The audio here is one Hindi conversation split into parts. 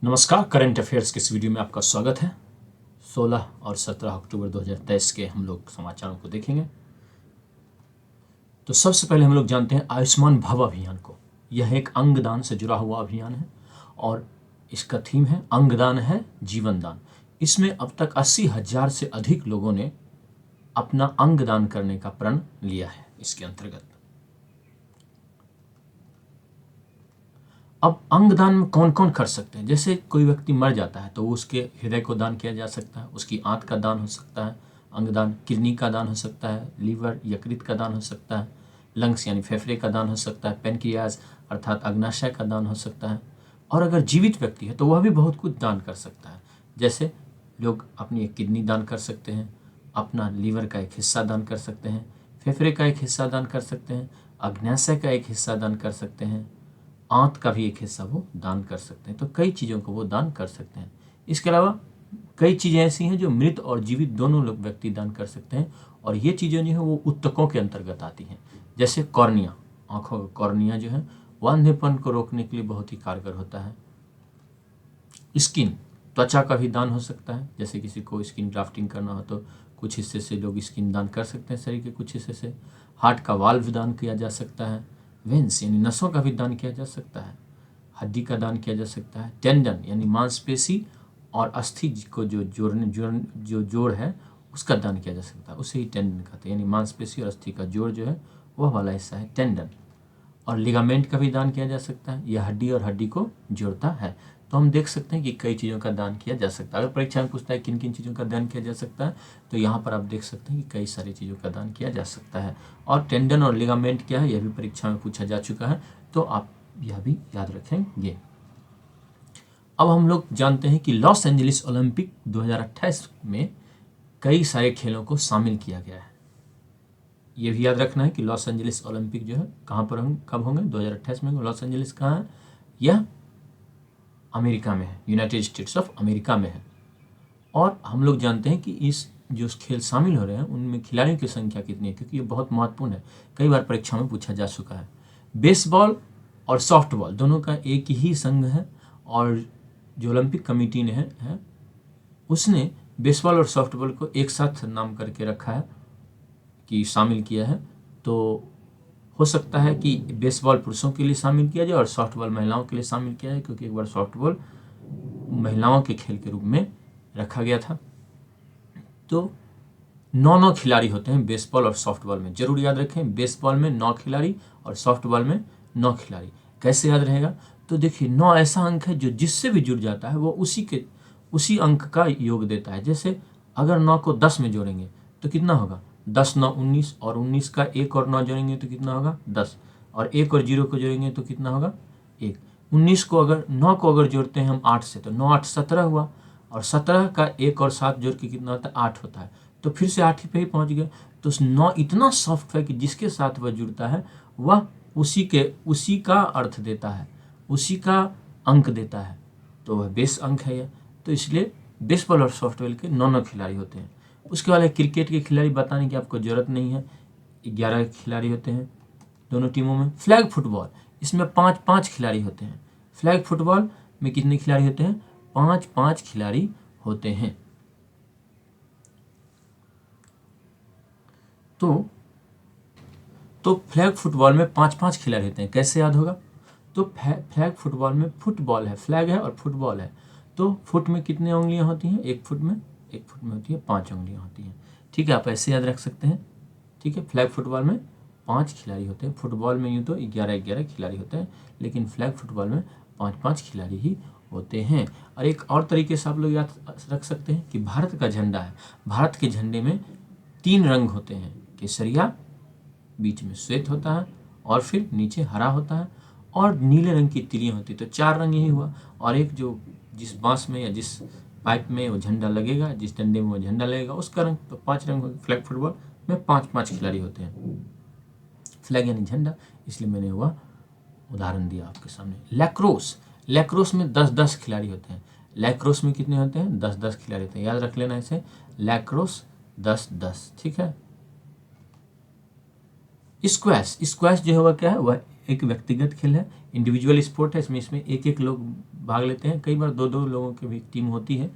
नमस्कार। करंट अफेयर्स के इस वीडियो में आपका स्वागत है। 16 और 17 अक्टूबर 2023 के हम लोग समाचारों को देखेंगे। तो सबसे पहले हम लोग जानते हैं आयुष्मान भव अभियान को। यह एक अंगदान से जुड़ा हुआ अभियान है और इसका थीम है अंगदान है जीवन दान। इसमें अब तक 80,000 से अधिक लोगों ने अपना अंगदान करने का प्रण लिया है। इसके अंतर्गत अब अंगदान में कौन कौन कर सकते हैं। जैसे कोई व्यक्ति मर जाता है तो उसके हृदय को दान किया जा सकता है, उसकी आंत का दान हो सकता है, अंगदान किडनी का दान हो सकता है, लीवर यकृत का दान हो सकता है, लंग्स यानी फेफड़े का दान हो सकता है, पेनक्रियाज अर्थात अग्नाशय का दान हो सकता है। और अगर जीवित व्यक्ति है तो वह भी बहुत कुछ दान कर सकता है। जैसे लोग अपनी एक किडनी दान कर सकते हैं, अपना लीवर का एक हिस्सा दान कर सकते हैं, फेफड़े का एक हिस्सा दान कर सकते हैं, अग्नाशय का एक हिस्सा दान कर सकते हैं, आंत का भी एक हिस्सा वो दान कर सकते हैं। तो कई चीज़ों को वो दान कर सकते हैं। इसके अलावा कई चीज़ें ऐसी हैं जो मृत और जीवित दोनों लोग व्यक्ति दान कर सकते हैं और ये चीज़ें जो है वो उत्तकों के अंतर्गत आती हैं। जैसे कॉर्निया, आँखों का कॉर्निया जो है वो अंधेपन को रोकने के लिए बहुत ही कारगर होता है। स्किन, त्वचा का भी दान हो सकता है। जैसे किसी को स्किन ड्राफ्टिंग करना हो तो कुछ हिस्से से लोग स्किन दान कर सकते हैं, शरीर के कुछ हिस्से से। हार्ट का वाल्व दान किया जा सकता है। वेंस यानी नसों का भी दान किया जा सकता है। हड्डी का दान किया जा सकता है। टेंडन यानी मांसपेशी और अस्थि को जो जोड़ है उसका दान किया जा सकता है, उसे ही टेंडन कहते हैं। यानी मांसपेशी और अस्थि का जोड़ जो है वह वाला हिस्सा है टेंडन। और लिगामेंट का भी दान किया जा सकता है, यह हड्डी और हड्डी को जोड़ता है। तो हम देख सकते हैं कि कई चीज़ों का दान किया जा सकता है। अगर परीक्षा में पूछता है किन किन चीज़ों का दान किया जा सकता है तो यहाँ पर आप देख सकते हैं कि कई सारी चीज़ों का दान किया जा सकता है। और टेंडन और लिगामेंट क्या है यह भी परीक्षा में पूछा जा चुका है, तो आप यह भी याद रखेंगे। अब हम लोग जानते हैं कि लॉस एंजलिस ओलंपिक 2028 में कई सारे खेलों को शामिल किया गया है। ये भी याद रखना है कि लॉस एंजलिस ओलंपिक जो है कहाँ पर कब होंगे, 2028 में। लॉस एंजलिस कहाँ है? यह अमेरिका में है, यूनाइटेड स्टेट्स ऑफ अमेरिका में है। और हम लोग जानते हैं कि इस जो खेल शामिल हो रहे हैं उनमें खिलाड़ियों की संख्या कितनी है, क्योंकि ये बहुत महत्वपूर्ण है, कई बार परीक्षा में पूछा जा चुका है। बेसबॉल और सॉफ्टबॉल दोनों का एक ही संघ है और जो ओलंपिक कमेटी ने है उसने बेसबॉल और सॉफ्टबॉल को एक साथ नाम करके रखा है कि शामिल किया है। तो हो सकता है कि बेसबॉल पुरुषों के लिए शामिल किया जाए और सॉफ्टबॉल महिलाओं के लिए शामिल किया जाए, क्योंकि एक बार सॉफ्टबॉल महिलाओं के खेल के रूप में रखा गया था। तो 9 खिलाड़ी होते हैं बेसबॉल और सॉफ्टबॉल में, जरूर याद रखें। बेसबॉल में 9 खिलाड़ी और सॉफ्टबॉल में 9 खिलाड़ी। कैसे याद रहेगा? तो देखिए 9 ऐसा अंक है जो जिससे भी जुड़ जाता है वो उसी अंक का योग देता है। जैसे अगर 9 को 10 में जोड़ेंगे तो कितना होगा? 10 9 19, और 19 का 1 और 9 जोड़ेंगे तो कितना होगा? 10, और 1 और 0 को जोड़ेंगे तो कितना होगा? 1। 19 को अगर 9 को अगर जोड़ते हैं हम 8 से तो 9 8 17 हुआ, और 17 का 1 और 7 जोड़ के कितना होता है? 8 होता है। तो फिर से 8 पे ही पहुंच गए। तो 9 इतना सॉफ्ट है कि जिसके साथ वह जुड़ता है वह उसी का अर्थ देता है, उसी का अंक देता है, तो वह बेस अंक है यह। तो इसलिए बेसबॉल और सॉफ्टबॉल के 9 खिलाड़ी होते हैं। उसके बाद क्रिकेट के खिलाड़ी बताने की आपको ज़रूरत नहीं है, 11 खिलाड़ी होते हैं दोनों टीमों में। फ्लैग फुटबॉल, इसमें 5-5 खिलाड़ी होते हैं। फ्लैग फुटबॉल में कितने खिलाड़ी होते हैं? 5-5 खिलाड़ी होते हैं। तो फ्लैग फुटबॉल में 5-5 खिलाड़ी होते हैं। कैसे याद होगा? तो फ्लैग फुटबॉल में फुटबॉल है, फ्लैग है और फुटबॉल है। तो फुट में कितनी उंगलियां होती हैं? एक फुट में होती है 5 उंगलियां होती हैं। ठीक है, आप ऐसे याद रख सकते हैं। ठीक है, फ्लैग फुटबॉल में 5 खिलाड़ी होते हैं। फुटबॉल में यूँ तो 11-11 खिलाड़ी होते हैं, लेकिन फ्लैग फुटबॉल में 5-5 खिलाड़ी ही होते हैं। और एक और तरीके से आप लोग याद रख सकते हैं कि भारत का झंडा है। भारत के झंडे में 3 रंग होते हैं, केसरिया, बीच में श्वेत होता है और फिर नीचे हरा होता है, और नीले रंग की तिलियां होती है। तो 4 रंग यही हुआ। और एक जो जिस बांस में या जिस पाइप में वो झंडा लगेगा, जिस डंडे में वो झंडा लगेगा उसका रंग, तो 5 रंग होंगे। फ्लैग फुटबॉल में 5-5 खिलाड़ी होते हैं। फ्लैग यानी झंडा, इसलिए मैंने वह उदाहरण दिया आपके सामने। लैक्रोस में 10-10 खिलाड़ी होते हैं। लैक्रोस में कितने होते हैं? 10-10 खिलाड़ी होते हैं। याद रख लेना इसे, लैक्रोस 10-10। ठीक है। स्क्वैश जो है वह क्या है? वह एक व्यक्तिगत खेल है, इंडिविजुअल स्पोर्ट है। इसमें एक एक लोग भाग लेते हैं, कई बार 2-2 लोगों की भी टीम होती है।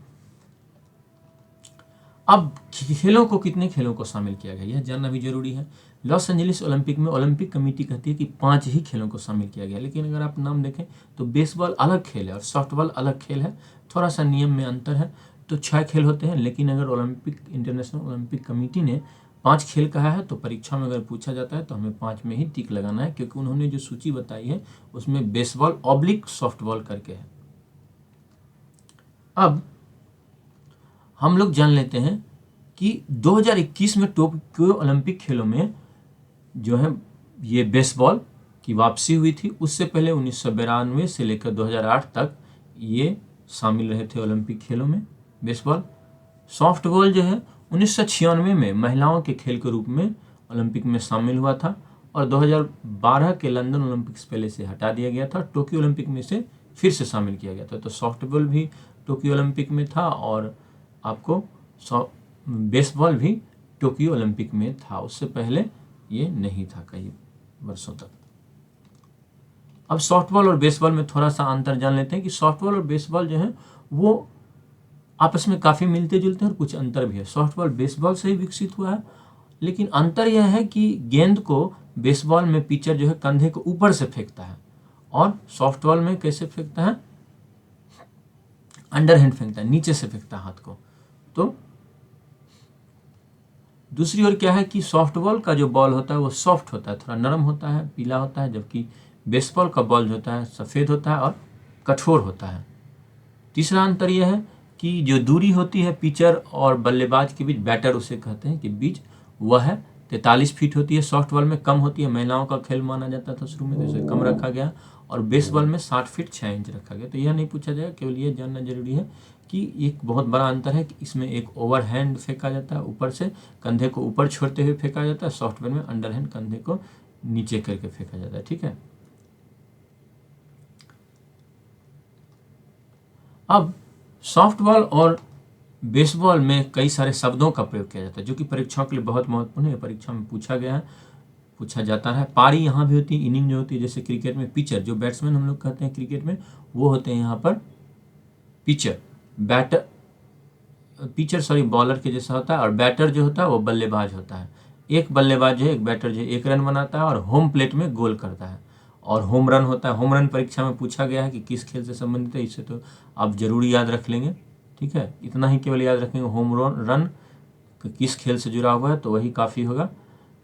अब खेलों को, कितने खेलों को शामिल किया गया यह जानना भी जरूरी है। लॉस एंजलिस ओलंपिक में ओलंपिक कमेटी कहती है कि 5 ही खेलों को शामिल किया गया, लेकिन अगर आप नाम देखें तो बेसबॉल अलग खेल है और सॉफ्टबॉल अलग खेल है, थोड़ा सा नियम में अंतर है। तो 6 खेल होते हैं, लेकिन अगर ओलंपिक इंटरनेशनल ओलंपिक कमेटी ने 5 खेल कहा है तो परीक्षा में अगर पूछा जाता है तो हमें 5 में ही टिक लगाना है, क्योंकि उन्होंने जो सूची बताई है उसमें बेसबॉल ऑब्लिक सॉफ्टबॉल करके है। अब हम लोग जान लेते हैं कि 2021 में टोक्यो ओलंपिक खेलों में जो है ये बेसबॉल की वापसी हुई थी। उससे पहले 1992 से लेकर 2008 तक ये शामिल रहे थे ओलंपिक खेलों में बेसबॉल। सॉफ्टबॉल जो है 1996 में महिलाओं के खेल के रूप में ओलंपिक में शामिल हुआ था और 2012 के लंदन ओलंपिक्स पहले से हटा दिया गया था, टोक्यो ओलंपिक में से फिर से शामिल किया गया था। तो सॉफ्टबॉल भी टोक्यो ओलंपिक में था और आपको बेसबॉल भी टोक्यो ओलंपिक में था, उससे पहले ये नहीं था कई वर्षों तक। अब सॉफ्टबॉल और बेसबॉल में थोड़ा सा अंतर जान लेते हैं कि सॉफ्टबॉल और बेसबॉल जो है वो आपस में काफ़ी मिलते जुलते हैं और कुछ अंतर भी है। सॉफ्टबॉल बेसबॉल से ही विकसित हुआ है, लेकिन अंतर यह है कि गेंद को बेसबॉल में पिचर जो है कंधे को ऊपर से फेंकता है और सॉफ्टबॉल में कैसे फेंकता है, अंडर हैंड फेंकता है, नीचे से फेंकता है हाथ को। तो दूसरी ओर क्या है कि सॉफ्टबॉल का जो बॉल होता है वो सॉफ्ट होता है, थोड़ा नरम होता है, पीला होता है, जबकि बेसबॉल का बॉल जो होता है सफ़ेद होता है और कठोर होता है। तीसरा अंतर यह है कि जो दूरी होती है पिचर और बल्लेबाज के बीच, बैटर उसे कहते हैं कि बीच, वह है 43 फीट होती है। सॉफ्टबॉल में कम होती है, महिलाओं का खेल माना जाता था शुरू में, तो इसे कम रखा गया और बेसबॉल में 60 फीट 6 इंच रखा गया। तो यह नहीं पूछा जाएगा, केवल ये जानना जरूरी है कि एक बहुत बड़ा अंतर है कि इसमें एक ओवर हैंड फेंका जाता है, ऊपर से कंधे को ऊपर छोड़ते हुए फेंका जाता है, सॉफ्टबॉल में अंडर हैंड कंधे को नीचे करके फेंका जाता है। ठीक है, अब सॉफ्टबॉल और बेसबॉल में कई सारे शब्दों का प्रयोग किया जाता है जो कि परीक्षाओं के लिए बहुत महत्वपूर्ण है, परीक्षा में पूछा गया है, पूछा जाता है। पारी यहाँ भी होती है, इनिंग जो होती है, जैसे क्रिकेट में पिचर, जो बैट्समैन हम लोग कहते हैं क्रिकेट में, वो होते हैं यहाँ पर pitcher. Batter pitcher sorry bowler के जैसा होता है और बैटर जो होता है वो बल्लेबाज होता है। एक बल्लेबाज जो है, एक बैटर जो है, एक रन बनाता है और होम प्लेट में गोल करता है। और होम रन होता है, होम रन परीक्षा में पूछा गया है कि किस खेल से संबंधित है, इसे तो आप जरूर याद रख लेंगे। ठीक है, इतना ही केवल याद रखेंगे, होम रन किस खेल से जुड़ा हुआ है तो वही काफ़ी होगा।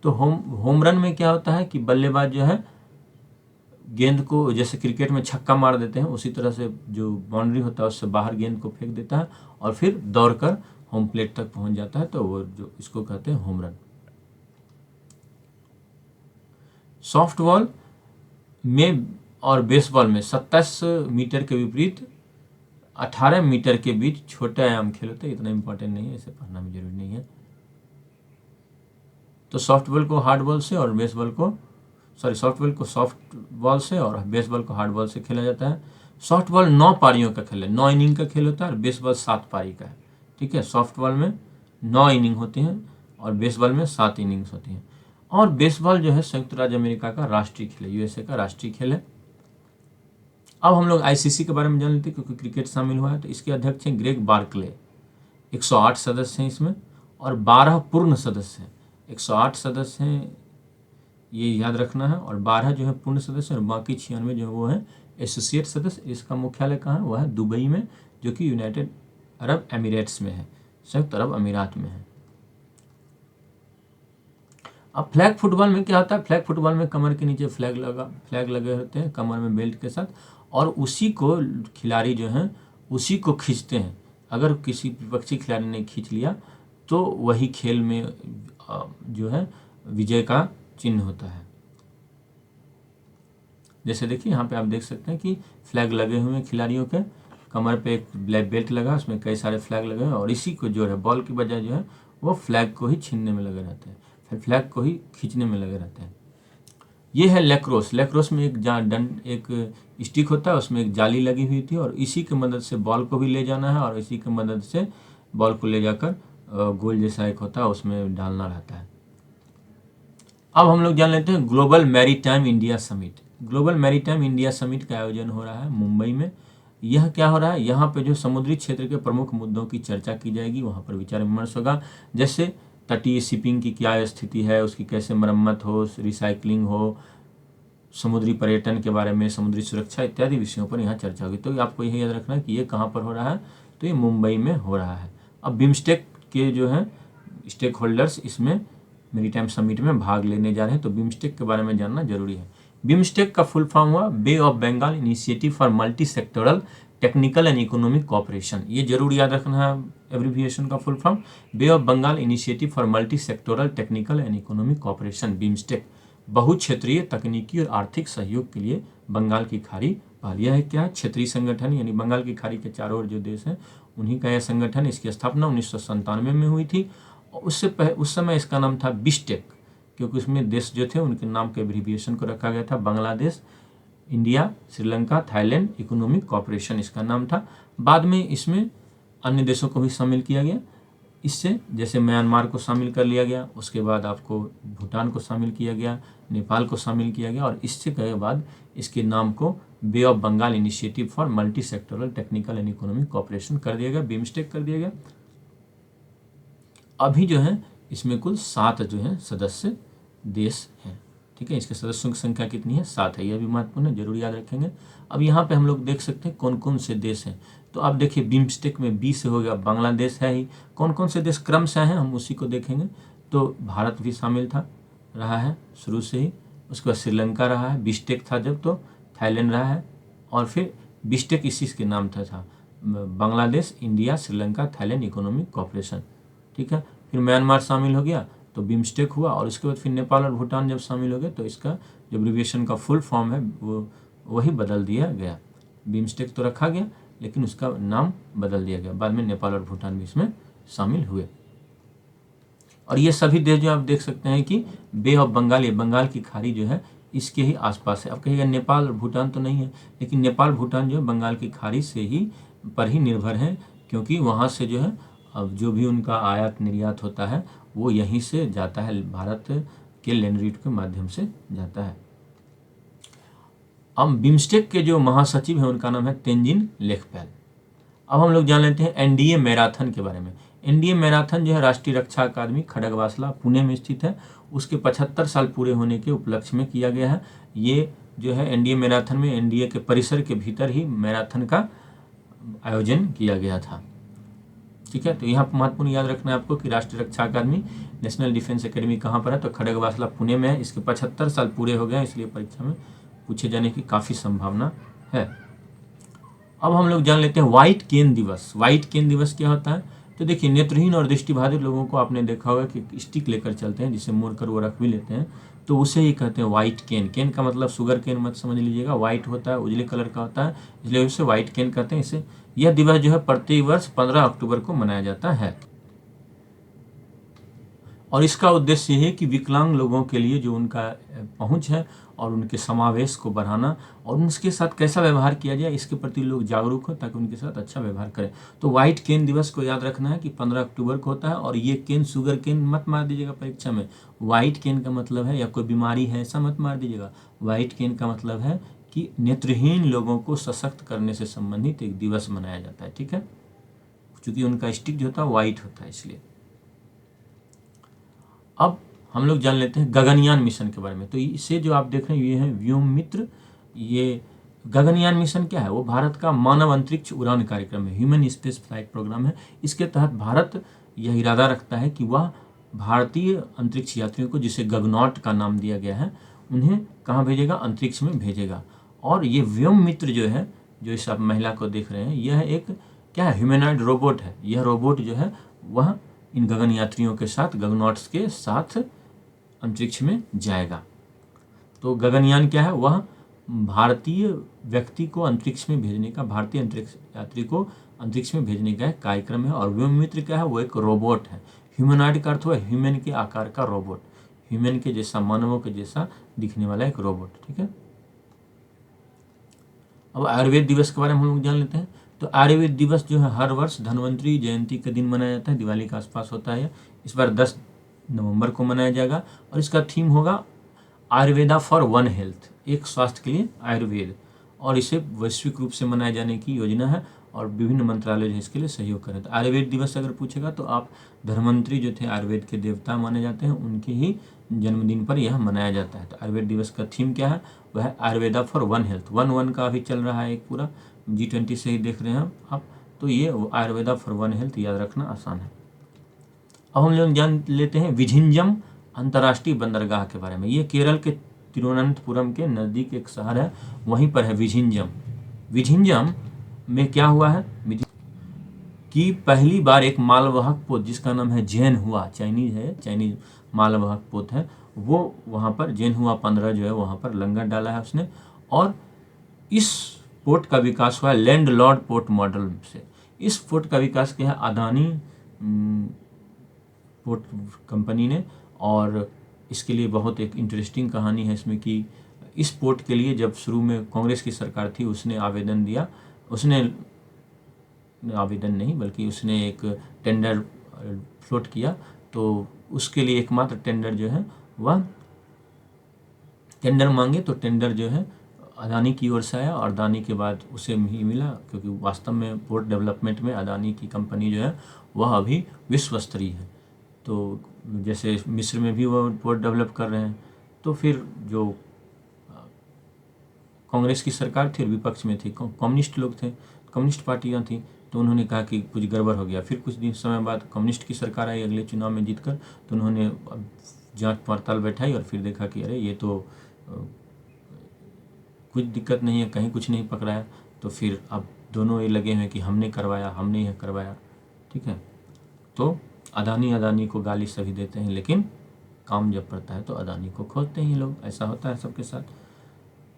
तो होम रन में क्या होता है कि बल्लेबाज जो है गेंद को, जैसे क्रिकेट में छक्का मार देते हैं, उसी तरह से जो बाउंड्री होता है उससे बाहर गेंद को फेंक देता है और फिर दौड़कर होम प्लेट तक पहुंच जाता है, तो वो जो इसको कहते हैं होम रन। सॉफ्टबॉल में और बेसबॉल में 27 मीटर के विपरीत 18 मीटर के बीच छोटे आयाम खेल होते हैं, इतना इंपॉर्टेंट नहीं है, इसे पढ़ना भी जरूरी नहीं है। तो सॉफ्टबॉल को हार्ड बॉल से और बेसबॉल को सॉफ्टबॉल को सॉफ्ट बॉल से और बेसबॉल को हार्ड बॉल से खेला जाता है। सॉफ्टबॉल 9 पारियों का खेल है, 9 इनिंग का खेल होता है और बेसबॉल 7 पारी का है। ठीक है, सॉफ्टबॉल में 9 इनिंग होती हैं और बेसबॉल में 7 इनिंग्स होती हैं। और बेसबॉल जो है संयुक्त राज्य अमेरिका का राष्ट्रीय खेल है, यूएसए का राष्ट्रीय खेल है। अब हम लोग आईसीसी के बारे में जान लेते हैं, क्योंकि क्रिकेट शामिल हुआ है। तो इसके अध्यक्ष हैं ग्रेग बार्कले, 108 सदस्य हैं इसमें और 12 पूर्ण सदस्य हैं। 108 सदस्य हैं, ये याद रखना है, और 12 जो है पूर्ण सदस्य और बाकी 96 जो वो है एसोसिएट सदस्य। इसका मुख्यालय कहाँ है, वह है दुबई में, जो कि यूनाइटेड अरब एमिरेट्स में है, संयुक्त अरब अमीरात में है। अब फ्लैग फुटबॉल में क्या होता है, फ्लैग फुटबॉल में कमर के नीचे फ्लैग लगे होते हैं कमर में बेल्ट के साथ, और उसी को खिलाड़ी जो हैं उसी को खींचते हैं। अगर किसी विपक्षी खिलाड़ी ने खींच लिया तो वही खेल में जो है विजय का चिन्ह होता है। जैसे देखिए यहाँ पे आप देख सकते हैं कि फ्लैग लगे हुए हैं खिलाड़ियों के, कमर पे एक ब्लैक बेल्ट लगा, उसमें कई सारे फ्लैग लगे हैं और इसी को जो है बॉल की बजाय जो है वो फ्लैग को ही छीनने में लगे रहते हैं, फिर फ्लैग को ही खींचने में लगे रहते हैं। ये है लैक्रोस। लैक्रोस में एक स्टिक होता है, उसमें एक जाली लगी हुई थी और इसी की मदद से बॉल को भी ले जाना है और इसी की मदद से बॉल को ले जाकर गोल जैसा एक होता है उसमें डालना रहता है। अब हम लोग जान लेते हैं global maritime India summit. Global maritime India summit का आयोजन हो रहा है मुंबई में यह क्या हो रहा है, यहाँ पे जो समुद्री क्षेत्र के प्रमुख मुद्दों की चर्चा की जाएगी, वहाँ पर विचार विमर्श होगा। जैसे तटीय शिपिंग की क्या स्थिति है, उसकी कैसे मरम्मत हो, रिसाइकलिंग हो, समुद्री पर्यटन के बारे में, समुद्री सुरक्षा इत्यादि विषयों पर यहाँ चर्चा होगी। तो आपको यही याद रखना है कि ये कहाँ पर हो रहा है, तो ये मुंबई में हो रहा है। अब बिम्स्टेक के जो है स्टेक होल्डर्स इसमें मैरीटाइम समिट में भाग लेने जा रहे हैं, तो बिम्स्टेक के बारे में जानना जरूरी है। बिम्स्टेक का फुल फॉर्म हुआ bay of Bengal initiative for multi sectoral technical and economic cooperation. ये जरूर याद रखना है एब्रीविएशन का full form, bay of Bengal initiative for multi sectoral technical and economic cooperation, BIMSTEC. बहुक्षेत्रीय तकनीकी और आर्थिक सहयोग के लिए बंगाल की खाड़ी पहल। यह है क्या, क्षेत्रीय संगठन, यानी बंगाल की खाड़ी के चारों ओर जो देश हैं उन्हीं का यह संगठन। इसकी स्थापना 1997 में हुई थी। उस समय इसका नाम था बिस्टेक, क्योंकि उसमें देश जो थे उनके नाम के एब्रीविएशन को रखा गया था। Bangladesh, India, Sri Lanka, Thailand economic cooperation इसका नाम था। बाद में इसमें अन्य देशों को भी शामिल किया गया। इससे जैसे म्यांमार को शामिल कर लिया गया, उसके बाद आपको भूटान को शामिल किया गया, नेपाल को शामिल किया गया, और इससे के बाद इसके नाम को bay of Bengal initiative for multi sectoral technical and economic cooperation कर दिया गया, बिम्स्टेक कर दिया गया। अभी जो है इसमें कुल 7 जो है सदस्य देश हैं। ठीक है, इसके सदस्यों की संख्या कितनी है, 7 है। यह भी महत्वपूर्ण है, जरूर याद रखेंगे। अब यहाँ पे हम लोग देख सकते हैं कौन कौन से देश हैं। तो आप देखिए बिम्स्टेक में 20 हो गया, बांग्लादेश है ही। कौन कौन से देश क्रम से हैं हम उसी को देखेंगे। तो भारत भी शामिल था, रहा है शुरू से ही। उसके बाद श्रीलंका रहा है, बिस्टेक था जब, तो थाईलैंड रहा है, और फिर बिस्टेक इसी के नाम था Bangladesh, India, Sri Lanka, Thailand economic cooperation. ठीक है, फिर म्यांमार शामिल हो गया तो बिम्स्टेक हुआ, और उसके बाद फिर नेपाल और भूटान जब शामिल हो गए तो इसका जो एब्रीविएशन का फुल फॉर्म है वो वही बदल दिया गया। बिम्स्टेक तो रखा गया लेकिन उसका नाम बदल दिया गया। बाद में नेपाल और भूटान भी इसमें शामिल हुए। और ये सभी देश जो आप देख सकते हैं कि बे ऑफ बंगाल, ये बंगाल की खाड़ी जो है इसके ही आसपास है। अब कहिएगा नेपाल और भूटान तो नहीं है, लेकिन नेपाल भूटान जो है बंगाल की खाड़ी से ही पर ही निर्भर है, क्योंकि वहाँ से जो है अब जो भी उनका आयात निर्यात होता है वो यहीं से जाता है, भारत के लैंड रूट के माध्यम से जाता है। अब बिम्स्टेक के जो महासचिव हैं उनका नाम है तेंजिन लेकपैल। अब हम लोग जान लेते हैं एनडीए मैराथन के बारे में। एनडीए मैराथन जो है राष्ट्रीय रक्षा अकादमी खड़गवासला पुणे में स्थित है। उसके 75 साल पूरे होने के उपलक्ष्य में किया गया है। ये जो है एनडीए मैराथन में एनडीए के परिसर के भीतर ही मैराथन का आयोजन किया गया था। ठीक है, तो यहाँ महत्वपूर्ण याद रखना है आपको कि राष्ट्रीय रक्षा अकादमी नेशनल डिफेंस एकेडमी कहाँ पर है, तो खड़गवासला पुणे में है। इसके 75 साल पूरे हो गए, इसलिए परीक्षा में पूछे जाने की काफ़ी संभावना है। अब हम लोग जान लेते हैं व्हाइट केन दिवस। व्हाइट केन दिवस क्या होता है, तो देखिए नेत्रहीन और दृष्टिबाधित लोगों को आपने देखा होगा कि स्टिक लेकर चलते हैं, जिसे मोड़ कर वो रख भी लेते हैं, तो उसे ही कहते हैं व्हाइट केन। केन का मतलब शुगर केन मत समझ लीजिएगा, व्हाइट होता है, उजले कलर का होता है, इसलिए उसे व्हाइट केन कहते हैं। इसे यह दिवस जो है प्रति वर्ष 15 अक्टूबर को मनाया जाता है, और इसका उद्देश्य ये है कि विकलांग लोगों के लिए जो उनका पहुंच है और उनके समावेश को बढ़ाना और उनके साथ कैसा व्यवहार किया जाए इसके प्रति लोग जागरूक हो, ताकि उनके साथ अच्छा व्यवहार करें। तो व्हाइट केन दिवस को याद रखना है कि 15 अक्टूबर को होता है। और ये केन शुगर केन मत मार दीजिएगा परीक्षा में। व्हाइट केन का मतलब है या कोई बीमारी है ऐसा मत मार दीजिएगा। व्हाइट केन का मतलब है कि नेत्रहीन लोगों को सशक्त करने से संबंधित एक दिवस मनाया जाता है। ठीक है, क्योंकि उनका स्टिक जो होता है व्हाइट होता है, इसलिए। अब हम लोग जान लेते हैं गगनयान मिशन के बारे में। तो इसे जो आप देख रहे हैं ये है व्योममित्र। ये गगनयान मिशन क्या है, वो भारत का मानव अंतरिक्ष उड़ान कार्यक्रम है, ह्यूमन स्पेस फ्लाइट प्रोग्राम है। इसके तहत भारत यह इरादा रखता है कि वह भारतीय अंतरिक्ष यात्रियों को, जिसे गगनॉट का नाम दिया गया है, उन्हें कहाँ भेजेगा, अंतरिक्ष में भेजेगा। और ये व्योममित्र जो है, जो इस आप महिला को देख रहे हैं, यह एक क्या है, ह्यूमनॉइड रोबोट है। यह रोबोट जो है वह इन गगन यात्रियों के साथ, गगनॉट्स के साथ अंतरिक्ष में जाएगा। तो गगनयान क्या है, वह भारतीय व्यक्ति को अंतरिक्ष में भेजने का, भारतीय अंतरिक्ष यात्री को अंतरिक्ष में भेजने का एक कार्यक्रम है। और व्योममित्र क्या है, वो एक रोबोट है। ह्यूमनॉइड का अर्थ हुआ ह्यूमन के आकार का रोबोट, ह्यूमन के जैसा, मानवों के जैसा दिखने वाला एक रोबोट। ठीक है, अब आयुर्वेद दिवस के बारे में हम लोग जान लेते हैं। तो आयुर्वेद दिवस जो है हर वर्ष धन्वंतरी जयंती के दिन मनाया जाता है, दिवाली के आसपास होता है। इस बार 10 नवंबर को मनाया जाएगा और इसका थीम होगा आयुर्वेदा फॉर वन हेल्थ, एक स्वास्थ्य के लिए आयुर्वेद। और इसे वैश्विक रूप से मनाए जाने की योजना है और विभिन्न मंत्रालय जो इसके लिए सहयोग करें। तो आयुर्वेद दिवस अगर पूछेगा तो आप धन्वंतरी जो थे आयुर्वेद के देवता माने जाते हैं, उनके ही जन्मदिन पर यह मनाया जाता है। तो आयुर्वेद दिवस का थीम क्या है? वह है Ayurveda for one health. One का अभी चल रहा है एक पूरा G20 से ही देख रहे हैं आप। तो ये आयुर्वेदा फॉर वन हेल्थ याद रखना आसान है। अब हम लोग जान लेते हैं विझिंजम अंतर्राष्ट्रीय बंदरगाह के बारे में। ये केरल के तिरुवनंतपुरम के नज़दीक एक शहर है, वहीं पर है विझिंजम। विझिंजम में क्या हुआ है कि पहली बार एक मालवाहक पोत जिसका नाम है जेनहुआ, चाइनीज मालवाहक पोत है, वो वहाँ पर जेनहुआ 15 जो है वहाँ पर लंगर डाला है उसने। और इस पोर्ट का विकास हुआ है लैंडलॉर्ड पोर्ट मॉडल से। इस पोर्ट का विकास किया है अदानी पोर्ट कंपनी ने। और इसके लिए बहुत एक इंटरेस्टिंग कहानी है इसमें कि इस पोर्ट के लिए जब शुरू में कांग्रेस की सरकार थी उसने आवेदन दिया, उसने आवेदन नहीं बल्कि उसने एक टेंडर फ्लोट किया। तो उसके लिए एकमात्र टेंडर जो है वह टेंडर मांगे तो टेंडर जो है अदानी की ओर से आया और अदानी के बाद उसे ही मिला, क्योंकि वास्तव में पोर्ट डेवलपमेंट में अदानी की कंपनी जो है वह अभी विश्व स्तरीय है। तो जैसे मिस्र में भी वो पोर्ट डेवलप कर रहे हैं। तो फिर जो कांग्रेस की सरकार थी और विपक्ष में थी कम्युनिस्ट लोग थे, कम्युनिस्ट पार्टियां थी, तो उन्होंने कहा कि कुछ गड़बड़ हो गया। फिर कुछ दिन समय बाद कम्युनिस्ट की सरकार आई अगले चुनाव में जीतकर, तो उन्होंने जांच पड़ताल बैठाई और फिर देखा कि अरे ये तो कुछ दिक्कत नहीं है, कहीं कुछ नहीं पकड़ाया। तो फिर अब दोनों ये लगे हैं कि हमने करवाया, हमने यह करवाया। ठीक है, तो अदानी को गाली सभी देते हैं, लेकिन काम जब पड़ता है तो अदानी को खोजते हैं ये लोग। ऐसा होता है सबके साथ।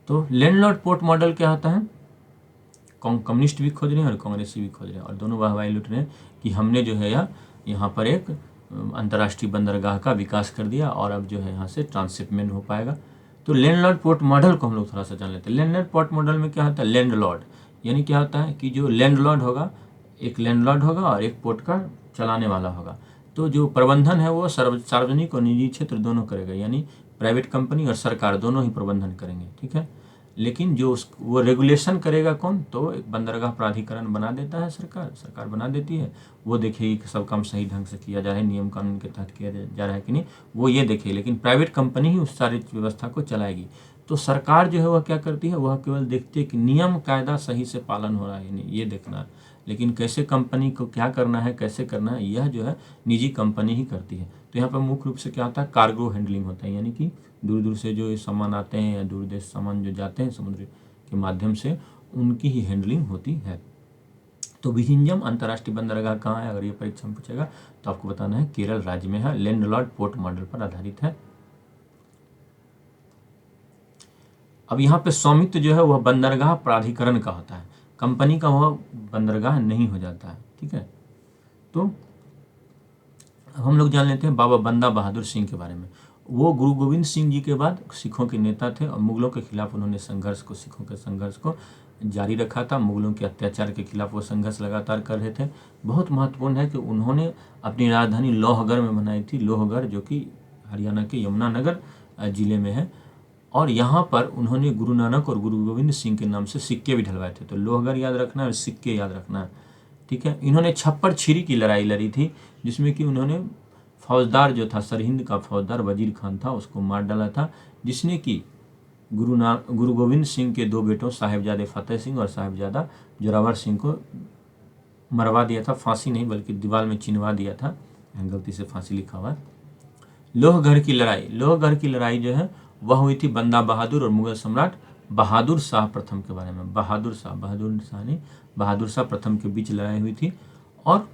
तो लैंडलॉर्ड पोर्ट मॉडल क्या होता है? कम्युनिस्ट भी खोज रहे हैं और कांग्रेसी भी खोज रहे हैं और दोनों वाहवाही लूट रहे हैं कि हमने जो है यहाँ पर एक अंतर्राष्ट्रीय बंदरगाह का विकास कर दिया और अब जो है यहाँ से ट्रांसशिपमेंट हो पाएगा। तो लैंडलॉर्ड पोर्ट मॉडल को हम लोग थोड़ा सा जान लेते हैं। लैंडलॉर्ड पोर्ट मॉडल में क्या होता है? लैंडलॉर्ड यानी क्या होता है कि जो लैंडलॉर्ड होगा, एक लैंडलॉर्ड होगा और एक पोर्ट का चलाने वाला होगा। तो जो प्रबंधन है वो सार्वजनिक और निजी क्षेत्र दोनों करेगा, यानी प्राइवेट कंपनी और सरकार दोनों ही प्रबंधन करेंगे। ठीक है, लेकिन जो वो रेगुलेशन करेगा कौन? तो एक बंदरगाह प्राधिकरण बना देता है सरकार बना देती है। वो देखेगी कि सब काम सही ढंग से किया जा रहा है, नियम कानून के तहत किया जा रहा है कि नहीं, वो ये देखेगी। लेकिन प्राइवेट कंपनी ही उस सारी व्यवस्था को चलाएगी। तो सरकार जो है वह क्या करती है? वह केवल देखती है कि नियम कायदा सही से पालन हो रहा है नहीं, ये देखना है। लेकिन कैसे कंपनी को क्या करना है, कैसे करना है, यह जो है निजी कंपनी ही करती है। तो यहाँ पर मुख्य रूप से क्या होता है? कार्गो हैंडलिंग होता है, यानी कि दूर दूर से जो सामान आते हैं या दूर देश सामान जो जाते हैं समुद्र के माध्यम से, उनकी ही हैंडलिंग होती है। तो विझिंजम अंतर्राष्ट्रीय बंदरगाह कहाँ है? अगर ये परीक्षा में पूछेगा तो आपको बताना है केरल राज्य में है, लैंडलॉर्ड पोर्ट मॉडल पर आधारित है। अब यहाँ पे स्वामित्व जो है वह बंदरगाह प्राधिकरण का होता है, कंपनी का वह बंदरगाह नहीं हो जाता है। ठीक है, तो हम लोग जान लेते हैं बाबा बंदा बहादुर सिंह के बारे में। वो गुरु गोविंद सिंह जी के बाद सिखों के नेता थे और मुगलों के खिलाफ उन्होंने सिखों के संघर्ष को जारी रखा था। मुगलों के अत्याचार के खिलाफ वो संघर्ष लगातार कर रहे थे। बहुत महत्वपूर्ण है कि उन्होंने अपनी राजधानी लोहगढ़ में बनाई थी, लोहगढ़ जो कि हरियाणा के यमुनानगर जिले में है। और यहाँ पर उन्होंने गुरु नानक और गुरु गोविंद सिंह के नाम से सिक्के भी ढलवाए थे। तो लोहगढ़ याद रखना है और सिक्के याद रखना है। ठीक है, इन्होंने छप्पर छिरी की लड़ाई लड़ी थी, जिसमें कि उन्होंने फौजदार जो था, सरहिंद का फौजदार वजीर खान था, उसको मार डाला था, जिसने कि गुरु गोविंद सिंह के दो बेटों साहिबजादे फतेह सिंह और साहिबजादा जोरावर सिंह को मरवा दिया था। फांसी नहीं बल्कि दीवार में चिनवा दिया था, गलती से फांसी लिखा हुआ है। लोहगढ़ की लड़ाई जो है वह हुई थी बंदा बहादुर और मुगल सम्राट बहादुर शाह प्रथम के बारे में। बहादुर शाह प्रथम के बीच लड़ाई हुई थी। और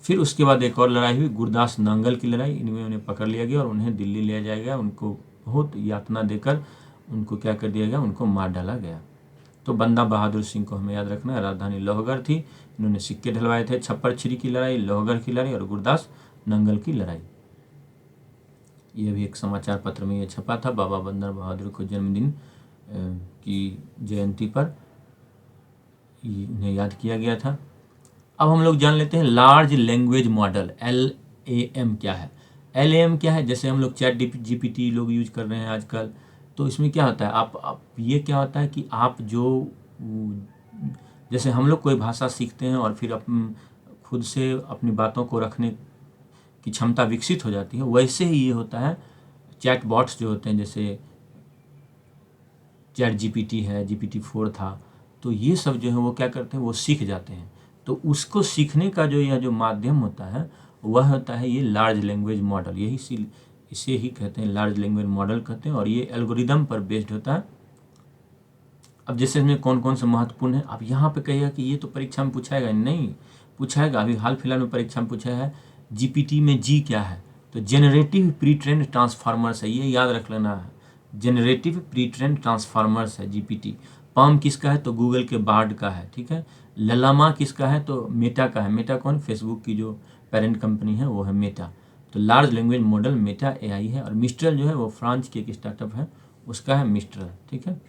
फिर उसके बाद एक और लड़ाई हुई, गुरदास नांगल की लड़ाई। इनमें उन्हें पकड़ लिया गया और उन्हें दिल्ली ले जाया गया। उनको बहुत यातना देकर उनको क्या कर दिया गया? उनको मार डाला गया। तो बंदा बहादुर सिंह को हमें याद रखना है। राजधानी लोहगढ़ थी, इन्होंने सिक्के ढलवाए थे। छप्पर छिरी की लड़ाई, लोहगढ़ की लड़ाई और गुरदास नांगल की लड़ाई। यह भी एक समाचार पत्र में यह छपा था। बाबा बंदा बहादुर को जन्मदिन की जयंती पर इन्हें याद किया गया था। अब हम लोग जान लेते हैं लार्ज लैंग्वेज मॉडल LAM क्या है। LAM क्या है? जैसे हम लोग चैट GPT लोग यूज कर रहे हैं आजकल, तो इसमें क्या होता है, आप ये क्या होता है कि आप जो जैसे हम लोग कोई भाषा सीखते हैं और फिर खुद से अपनी बातों को रखने की क्षमता विकसित हो जाती है, वैसे ही ये होता है चैट बॉट्स जो होते हैं, जैसे चैट जीपीटी है, GPT-4 था, तो ये सब जो है वो क्या करते हैं, वो सीख जाते हैं। तो उसको सीखने का यह जो माध्यम होता है वह होता है ये लार्ज लैंग्वेज मॉडल, इसे ही कहते हैं लार्ज लैंग्वेज मॉडल कहते हैं, और ये एल्गोरिदम पर बेस्ड होता है। अब जैसे इसमें कौन कौन से महत्वपूर्ण है, अब यहाँ पे कहिएगा कि ये तो परीक्षा में पूछाएगा, नहीं पूछाएगा। अभी हाल फिलहाल में परीक्षा में पूछा है जीपीटी में जी क्या है, तो जेनरेटिव प्री ट्रेन्ड ट्रांसफार्मर्स है, ये याद रख लेना है। जेनरेटिव प्री ट्रेन्ड ट्रांसफार्मर्स है जीपीटी। पाम किसका है, तो गूगल के बार्ड का है, ठीक है। ललामा किसका है, तो मेटा का है। मेटा कौन, फेसबुक की जो पेरेंट कंपनी है वो है मेटा। तो large language model Meta AI है, और मिस्ट्रल जो है वो फ्रांस की एक स्टार्टअप है, उसका है मिस्ट्रल, ठीक है।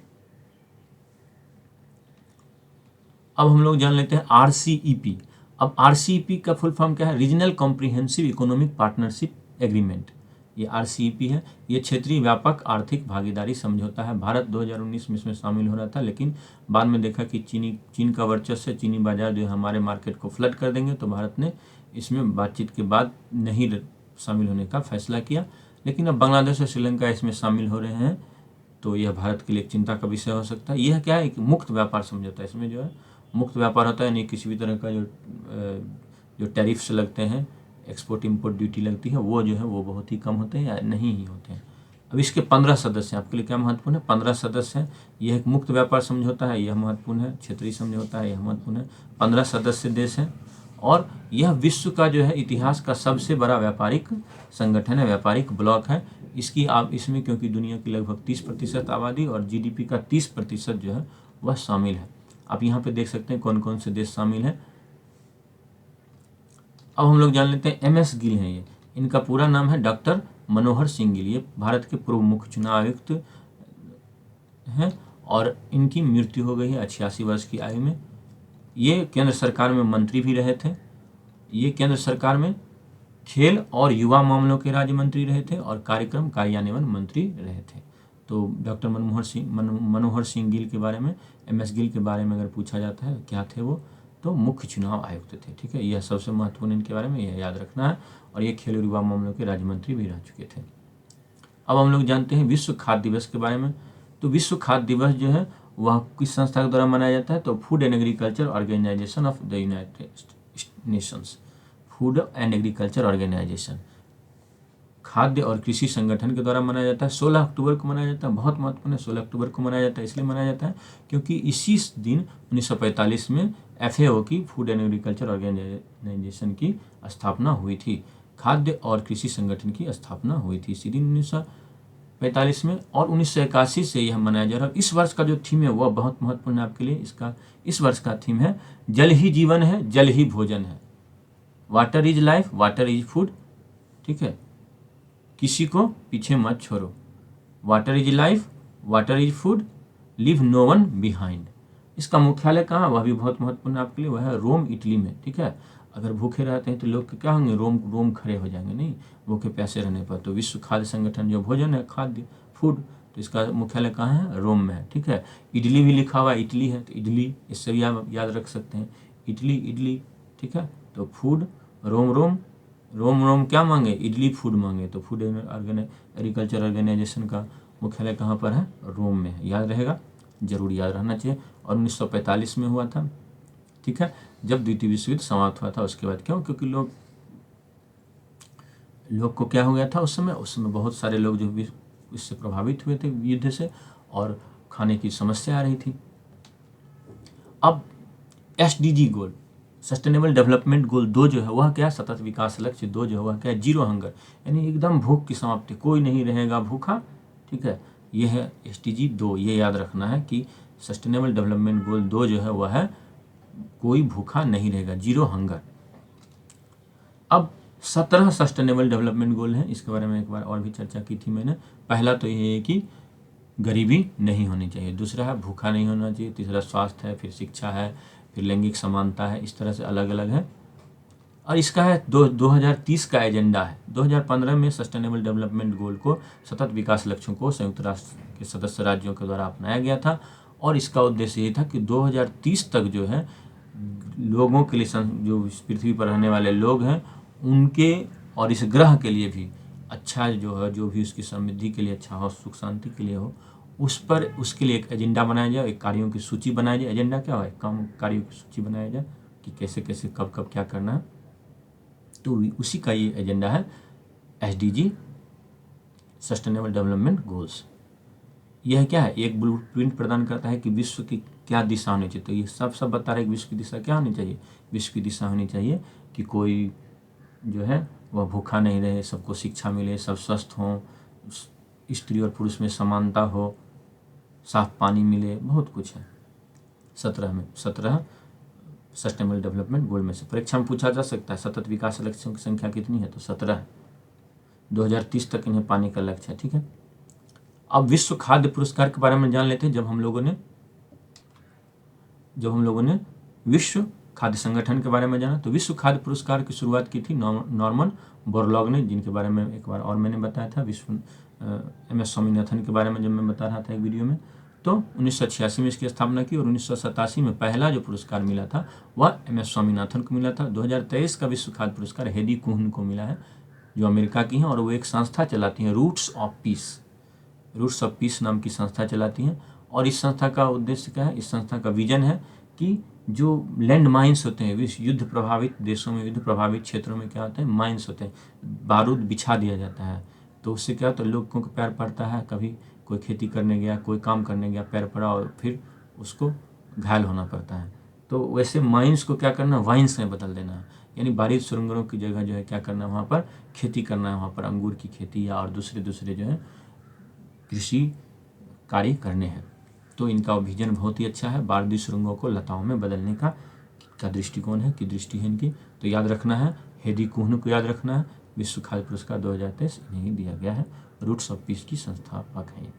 अब हम लोग जान लेते हैं RCEP। अब RCEP का फुल फॉर्म क्या है, regional comprehensive economic partnership agreement. ये RCEP है, ये क्षेत्रीय व्यापक आर्थिक भागीदारी समझौता है। भारत 2019 में इसमें शामिल हो रहा था, लेकिन बाद में देखा कि चीन का वर्चस्व, चीनी बाजार जो है हमारे मार्केट को फ्लड कर देंगे, तो भारत ने इसमें बातचीत के बाद नहीं शामिल होने का फैसला किया। लेकिन अब बांग्लादेश और श्रीलंका इसमें शामिल हो रहे हैं, तो यह भारत के लिए एक चिंता का विषय हो सकता है। यह क्या है, एक मुक्त व्यापार समझौता है। इसमें जो है मुक्त व्यापार होता है, नहीं किसी भी तरह का जो टैरिफ्स लगते हैं, एक्सपोर्ट इंपोर्ट ड्यूटी लगती है, वो जो है वो बहुत ही कम होते हैं या नहीं ही होते हैं। अब इसके 15 सदस्य हैं, आपके लिए क्या महत्वपूर्ण है, 15 सदस्य हैं। यह एक मुक्त व्यापार समझौता है, यह महत्वपूर्ण है। क्षेत्रीय समझौता है, यह महत्वपूर्ण है। 15 सदस्य देश हैं, और यह विश्व का जो है इतिहास का सबसे बड़ा व्यापारिक संगठन है, व्यापारिक ब्लॉक है। इसमें क्योंकि दुनिया की लगभग 30% आबादी और GDP का 30% जो है वह शामिल है। आप यहाँ पे देख सकते हैं कौन कौन से देश शामिल हैं। अब हम लोग जान लेते हैं MS गिल हैं, ये इनका पूरा नाम है डॉक्टर मनोहर सिंह गिल। ये भारत के पूर्व मुख्य चुनाव आयुक्त हैं, और इनकी मृत्यु हो गई है 88 वर्ष की आयु में। ये केंद्र सरकार में मंत्री भी रहे थे। ये केंद्र सरकार में खेल और युवा मामलों के राज्य मंत्री रहे थे, और कार्यक्रम कार्यान्वयन मंत्री रहे थे। तो डॉक्टर मनोहर सिंह गिल के बारे में, MS गिल के बारे में अगर पूछा जाता है क्या थे वो, तो मुख्य चुनाव आयुक्त थे, ठीक है। यह सबसे महत्वपूर्ण इनके बारे में यह याद रखना है। और ये खेल और युवा मामलों के राज्य मंत्री भी रह चुके थे। अब हम लोग जानते हैं विश्व खाद्य दिवस के बारे में। तो विश्व खाद्य दिवस जो है वह किस संस्था के द्वारा मनाया जाता है, तो food and agriculture organisation of the United Nations. Food and agriculture organisation, खाद्य और कृषि संगठन के द्वारा मनाया जाता है। 16 अक्टूबर को मनाया जाता है, बहुत महत्वपूर्ण है। 16 अक्टूबर को मनाया जाता है, इसलिए मनाया जाता है क्योंकि इसी दिन 1945 में FAO की फूड एंड एग्रीकल्चर ऑर्गेनाइजेशन की स्थापना हुई थी। खाद्य और कृषि संगठन की स्थापना हुई थी इसी दिन 1945 में, और 1981 से यह मनाया जा रहा है। इस वर्ष का जो थीम है वह बहुत महत्वपूर्ण है आपके लिए। इस वर्ष का थीम है जल ही जीवन है, जल ही भोजन है। Water is life, water is food, ठीक है। किसी को पीछे मत छोड़ो। Water is life, water is food, leave no one behind. इसका मुख्यालय कहाँ, वह भी बहुत महत्वपूर्ण आपके लिए, वह है रोम, इटली में, ठीक है। अगर भूखे रहते हैं तो लोग क्या होंगे, रोम खड़े हो जाएंगे, नहीं भूखे प्यासे रहने पर। तो विश्व खाद्य संगठन जो भोजन है, खाद्य फूड, तो इसका मुख्यालय कहाँ है, रोम में है, ठीक है। इडली भी लिखा हुआ इटली है, तो इडली इससे भी आप याद रख सकते हैं, इडली, ठीक है। तो फूड रोम क्या मांगे, इडली फूड मांगे, तो फूड एग्रीकल्चर ऑर्गेनाइजेशन का मुख्यालय कहाँ पर है, रोम में है। याद रहेगा, जरूर याद रहना चाहिए। और 1945 में हुआ था, ठीक है, जब द्वितीय विश्व युद्ध समाप्त हुआ था। उसके बाद क्यों, क्योंकि लोग को क्या हो गया था उस समय बहुत सारे लोग जो भी इससे प्रभावित हुए थे युद्ध से, और खाने की समस्या आ रही थी। अब SDG गोल, सस्टेनेबल डेवलपमेंट गोल 2 जो है वह क्या, सतत विकास लक्ष्य 2 जो है वह क्या है, 0 हंगर, यानी एकदम भूख की समाप्ति, कोई नहीं रहेगा भूखा, ठीक है। यह है SDG 2। ये याद रखना है कि सस्टेनेबल डेवलपमेंट गोल 2 जो है वह है कोई भूखा नहीं रहेगा, 0 हंगर। अब 17 सस्टेनेबल डेवलपमेंट गोल हैं, इसके बारे में एक बार और भी चर्चा की थी मैंने। पहला तो ये है कि गरीबी नहीं होनी चाहिए, दूसरा है भूखा नहीं होना चाहिए, तीसरा स्वास्थ्य है, फिर शिक्षा है, फिर लैंगिक समानता है, इस तरह से अलग अलग है। और इसका है 2030 का एजेंडा है। 2015 में सस्टेनेबल डेवलपमेंट गोल को, सतत विकास लक्ष्यों को संयुक्त राष्ट्र के सदस्य राज्यों के द्वारा अपनाया गया था और इसका उद्देश्य ये था कि 2030 तक जो है लोगों के लिए, जो इस पृथ्वी पर रहने वाले लोग हैं उनके और इस ग्रह के लिए भी अच्छा जो है, जो भी उसकी समृद्धि के लिए अच्छा हो, सुख शांति के लिए हो, उस पर उसके लिए एक एजेंडा बनाया जाए, एक कार्यों की सूची बनाई जाए। एजेंडा क्या है? काम कार्यों की सूची बनाया जाए कि कैसे कैसे कब कब क्या करना है। तो उसी का ये एजेंडा है SDG, सस्टेनेबल डेवलपमेंट गोल्स। यह क्या है? एक ब्लूप्रिंट प्रदान करता है कि विश्व की क्या दिशा होनी चाहिए। तो ये सब बता रहा है कि विश्व की दिशा क्या होनी चाहिए। विश्व की दिशा होनी चाहिए कि कोई जो है वह भूखा नहीं रहे, सबको शिक्षा मिले, सब स्वस्थ हों, स्त्री और पुरुष में समानता हो, साफ पानी मिले, बहुत कुछ है। 17 सस्टेनेबल डेवलपमेंट गोल में से परीक्षा में पूछा जा सकता है सतत विकास लक्ष्यों की संख्या कितनी है, तो 17 है। 2030 तक इन्हें पाने का लक्ष्य है। ठीक है, अब विश्व खाद्य पुरस्कार के बारे में जान लेते हैं। जब हम लोगों ने विश्व खाद्य संगठन के बारे में जाना, तो विश्व खाद्य पुरस्कार की शुरुआत की थी नॉर्मन बोरलॉग ने, जिनके बारे में एक बार और मैंने बताया था। MS स्वामीनाथन के बारे में जब मैं बता रहा था एक वीडियो में, तो 1986 में इसकी स्थापना की और 1987 में पहला जो पुरस्कार मिला था वह MS स्वामीनाथन को मिला था। 2023 का विश्व खाद्य पुरस्कार हेदी कुहन को मिला है, जो अमेरिका की हैं और वो एक संस्था चलाती हैं, रूट्स ऑफ पीस नाम की संस्था चलाती हैं। और इस संस्था का उद्देश्य क्या है? इस संस्था का विजन है कि जो लैंड माइंस होते हैं, विश्व युद्ध प्रभावित देशों में, युद्ध प्रभावित क्षेत्रों में क्या होते हैं? माइंस होते हैं, बारूद बिछा दिया जाता है। तो उससे क्या होता है? लोगों को पैर पड़ता है, कभी कोई खेती करने गया, कोई काम करने गया, पैर पड़ा और फिर उसको घायल होना पड़ता है। तो वैसे माइंस को क्या करना? वाइंस में बदल देना है, यानी बारूद सुरंगों की जगह जो है क्या करना है? वहाँ पर खेती करना है, वहाँ पर अंगूर की खेती या और दूसरे जो है कृषि कार्य करने हैं। तो इनका विजन बहुत ही अच्छा है, बारूदी सुरंगों को लताओं में बदलने का दृष्टिकोण है, की दृष्टि है इनकी। तो याद रखना है, हेदी कुहन को याद रखना है। विश्व खाद्य पुरस्कार 2023 इन्हें दिया गया है, रूट्स ऑफ पीस की संस्थापक है।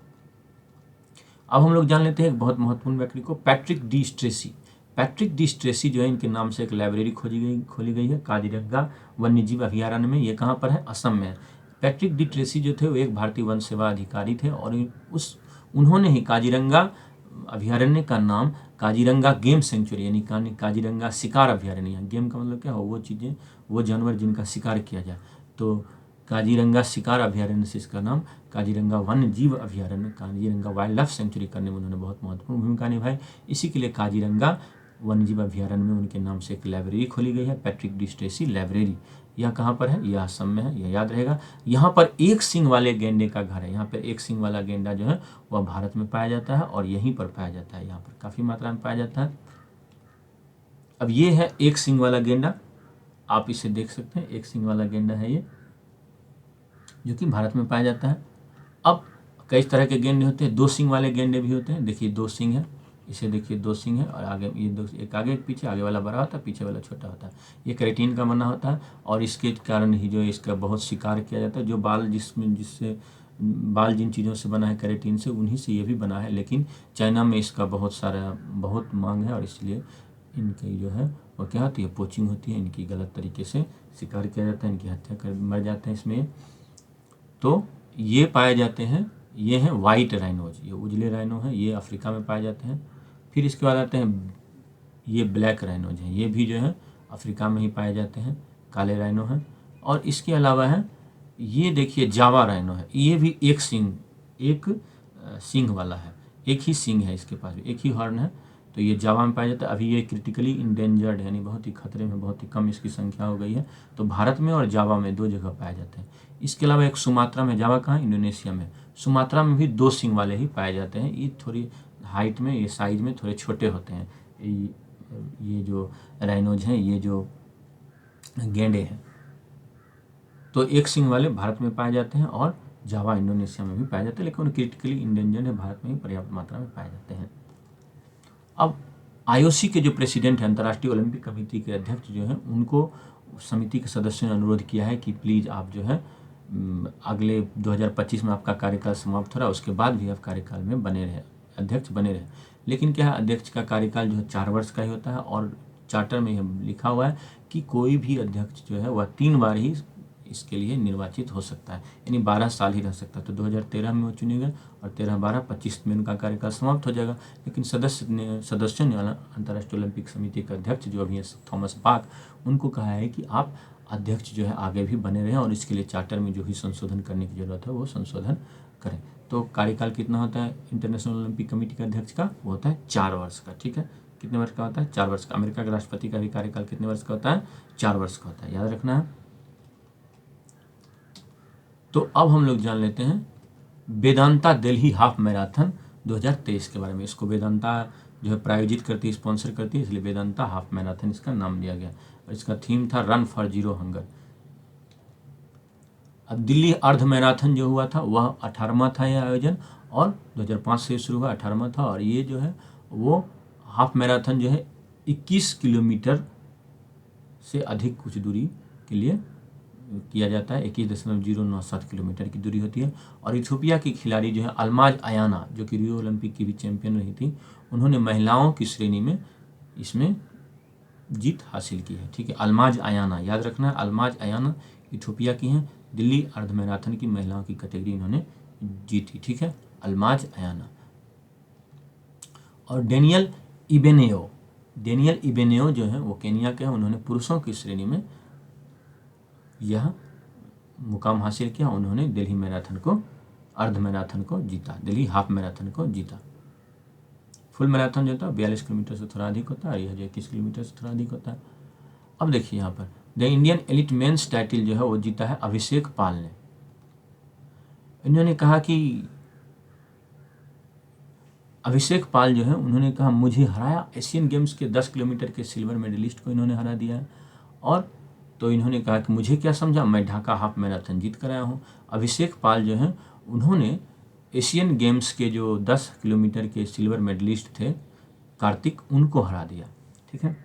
अब हम लोग जान लेते हैं एक बहुत महत्वपूर्ण व्यक्ति को, Patrick D Strachey. Patrick D Strachey जो है, इनके नाम से एक लाइब्रेरी खोली गई है काजीरंगा वन्यजीव अभयारण्य में। ये कहाँ पर है? असम में है। पैट्रिक डी ट्रेसी जो थे वो एक भारतीय वन सेवा अधिकारी थे और उन्होंने ही काजीरंगा अभयारण्य का नाम काजीरंगा गेम सेंचुरी यानी काजीरंगा शिकार अभयारण्य, गेम का मतलब क्या हो? वो चीज़ें, वो जानवर जिनका शिकार किया जाए, तो काजीरंगा शिकार अभयारण्य से इसका नाम काजीरंगा वन्य जीव अभयारण्य, काजीरंगा वाइल्ड लाइफ सेंचुरी करने में उन्होंने बहुत महत्वपूर्ण भूमिका निभाई। इसी के लिए काजीरंगा वन्यजीव अभयारण्य में उनके नाम से एक लाइब्रेरी खोली गई है, पैट्रिक डी स्ट्रेसी लाइब्रेरी। यह कहाँ पर है? यह असम में है, यह याद रहेगा। यहाँ पर एक सींग वाले गेंडे का घर है। यहाँ पर एक सींग वाला गेंडा जो है वह भारत में पाया जाता है और यहीं पर पाया जाता है, यहाँ पर काफ़ी मात्रा में पाया जाता है। अब ये है एक सींग वाला गेंडा, आप इसे देख सकते हैं, एक सींग वाला गेंडा है ये, जो कि भारत में पाया जाता है। अब कई तरह के गेंडे होते हैं, दो सींग वाले गेंडे भी होते हैं। देखिए दो सींग है, इसे देखिए दो सींग है और आगे ये दो, एक आगे एक पीछे, आगे वाला बड़ा होता है, पीछे वाला छोटा होता है। ये केराटिन का बना होता है और इसके कारण ही जो इसका बहुत शिकार किया जाता है। जो बाल जिससे बाल जिन चीज़ों से बना है केराटिन से, उन्हीं से ये भी बना है, लेकिन चाइना में इसका बहुत मांग है और इसलिए इनकी जो है वो क्या होती है? पोचिंग होती है, इनकी गलत तरीके से शिकार किया जाता है, इनकी हत्या कर मर जाते हैं इसमें। तो ये पाए जाते हैं, ये हैं वाइट राइनोज, ये उजले राइनो हैं, ये अफ्रीका में पाए जाते हैं। फिर इसके बाद आते हैं ये ब्लैक राइनोज हैं, ये भी जो है अफ्रीका में ही पाए जाते हैं, काले राइनो हैं। और इसके अलावा है ये देखिए जावा राइनो है, ये भी एक सींग वाला है, एक ही सींग है इसके पास, एक ही हॉर्न है। तो ये जावा में पाया जाता है। अभी ये क्रिटिकली इंडेंजर्ड यानी बहुत ही खतरे में, बहुत ही कम इसकी संख्या हो गई है। तो भारत में और जावा में दो जगह पाए जाते हैं। इसके अलावा एक सुमात्रा में, जावा कहाँ? इंडोनेशिया में। सुमात्रा में भी दो सींग वाले ही पाए जाते हैं। ये थोड़ी हाइट में, ये साइज में थोड़े छोटे होते हैं, ये जो राइनोज हैं, ये जो गेंडे हैं। तो एक सींग वाले भारत में पाए जाते हैं और जावा इंडोनेशिया में भी पाए जाते हैं, लेकिन क्रिटिकली इंडेंजर्ड है, भारत में ही पर्याप्त मात्रा में पाए जाते हैं। अब IOC के जो प्रेसिडेंट हैं, अंतर्राष्ट्रीय ओलंपिक कमेटी के अध्यक्ष जो हैं, उनको समिति के सदस्यों ने अनुरोध किया है कि प्लीज़ आप जो है अगले 2025 में आपका कार्यकाल समाप्त हो रहा है, उसके बाद भी आप कार्यकाल में बने रहे, अध्यक्ष बने रहे। लेकिन क्या है, अध्यक्ष का कार्यकाल जो है 4 वर्ष का ही होता है और चार्टर में यह लिखा हुआ है कि कोई भी अध्यक्ष जो है वह 3 बार ही इसके लिए निर्वाचित हो सकता है, यानी 12 साल ही रह सकता है। तो 2013 में वो चुने गए और 13, 12, 25 में उनका कार्यकाल समाप्त हो जाएगा। लेकिन सदस्यों ने अंतर्राष्ट्रीय ओलंपिक समिति के अध्यक्ष जो अभी थॉमस बाक, उनको कहा है कि आप अध्यक्ष जो है आगे भी बने रहें और इसके लिए चार्टर में जो भी संशोधन करने की जरूरत है वो संशोधन करें। तो कार्यकाल कितना होता है इंटरनेशनल ओलंपिक कमेटी के अध्यक्ष का? वो होता है 4 वर्ष का। ठीक है, कितने वर्ष का होता है? 4 वर्ष का। अमेरिका के राष्ट्रपति का भी कार्यकाल कितने वर्ष का होता है? 4 वर्ष का होता है, याद रखना है। तो अब हम लोग जान लेते हैं वेदांता दिल्ली हाफ मैराथन 2023 के बारे में। इसको वेदांता जो है प्रायोजित करती है, स्पॉन्सर करती है, इसलिए वेदांता हाफ मैराथन इसका नाम दिया गया। और इसका थीम था रन फॉर जीरो हंगर। अब दिल्ली अर्ध मैराथन जो हुआ था वह 18वां था यह आयोजन, और 2005 से शुरू हुआ, 18वां था। और ये जो है वो हाफ मैराथन जो है 21 किलोमीटर से अधिक कुछ दूरी के लिए किया जाता है। 21.097 किलोमीटर की दूरी होती है। और इथियोपिया की खिलाड़ी जो है अल्माज आयाना, जो कि रियो ओलंपिक की भी चैंपियन रही थी, उन्होंने महिलाओं की श्रेणी में इसमें जीत हासिल की है। ठीक है, अल्माज आयाना याद रखना है, अल्माज आयाना इथियोपिया की हैं। दिल्ली अर्ध मैराथन की महिलाओं की कैटेगरी इन्होंने जीती। ठीक है, अल्माज आयाना। और डेनियल इबेनेओ जो है वो केनिया के हैं, उन्होंने पुरुषों की श्रेणी में यह मुकाम हासिल किया। उन्होंने दिल्ली मैराथन को, अर्ध मैराथन को जीता, दिल्ली हाफ मैराथन को जीता। फुल मैराथन जो था 42 किलोमीटर से थोड़ा अधिक होता है, यह 21 किलोमीटर से थोड़ा अधिक होता है। अब देखिए यहाँ पर the Indian elite men's title जो है वो जीता है अभिषेक पाल ने। इन्होंने कहा कि अभिषेक पाल जो है उन्होंने कहा मुझे हराया, एशियन गेम्स के 10 किलोमीटर के सिल्वर मेडलिस्ट को इन्होंने हरा दिया है। और तो इन्होंने कहा कि मुझे क्या समझा, मैं ढाका हाफ मैराथन जीत कर आया हूँ। अभिषेक पाल जो हैं उन्होंने एशियन गेम्स के जो 10 किलोमीटर के सिल्वर मेडलिस्ट थे कार्तिक, उनको हरा दिया। ठीक है,